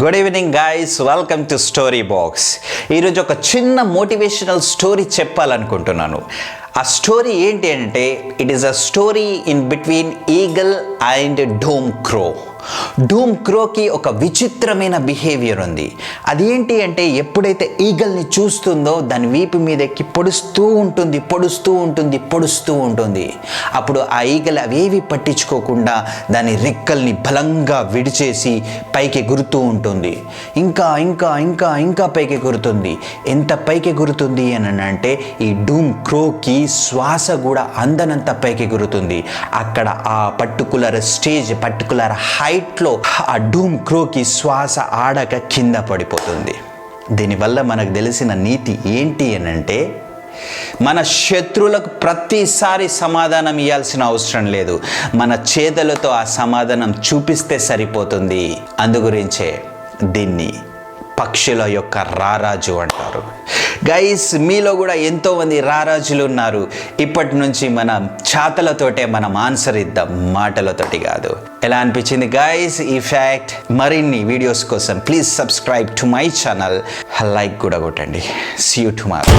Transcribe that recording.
Good evening guys, welcome to story box. ఈరోజు ఒక చిన్న మోటివేషనల్ స్టోరీ చెప్పాలనుకుంటున్నాను. ఆ స్టోరీ ఏంటి అంటే, it is a story in between eagle and doom crow. Doom క్రోకి ఒక విచిత్రమైన బిహేవియర్ ఉంది. అదేంటి అంటే, ఎప్పుడైతే ఈగల్ని చూస్తుందో దాని వీపు మీద ఎక్కి పొడుస్తూ ఉంటుంది. అప్పుడు ఆ ఈగల్ అవేవి పట్టించుకోకుండా దాని రెక్కల్ని బలంగా విడిచేసి పైకి ఎగురుతూ ఉంటుంది. ఇంకా పైకి ఎగురుతుంది. ఎంత పైకి ఎగురుతుంది అని అంటే, ఈ డూమ్ క్రోకి శ్వాస కూడా అందనంత పైకి ఎగురుతుంది. అక్కడ ఆ పర్టికులర్ హైట్లో ఆ డూమ్ క్రోకి శ్వాస ఆడక కింద పడిపోతుంది. దీనివల్ల మనకు తెలిసిన నీతి ఏంటి అని అంటే, మన శత్రువులకు ప్రతిసారి సమాధానం ఇవ్వాల్సిన అవసరం లేదు. మన చేతులతో ఆ సమాధానం చూపిస్తే సరిపోతుంది. అందుగురించే దీన్ని పక్షుల యొక్క రారాజు అంటారు. గైస్, మీలో కూడా ఎంతోమంది రారాజులు ఉన్నారు. ఇప్పటి నుంచి మనం చాతలతోటే మనం ఆన్సర్ ఇద్దాం, మాటలతోటి కాదు. ఎలా అనిపించింది గైస్ ఈ ఫ్యాక్ట్? మరిన్ని వీడియోస్ కోసం please subscribe to my channel, like కూడా కొట్టండి. See you tomorrow.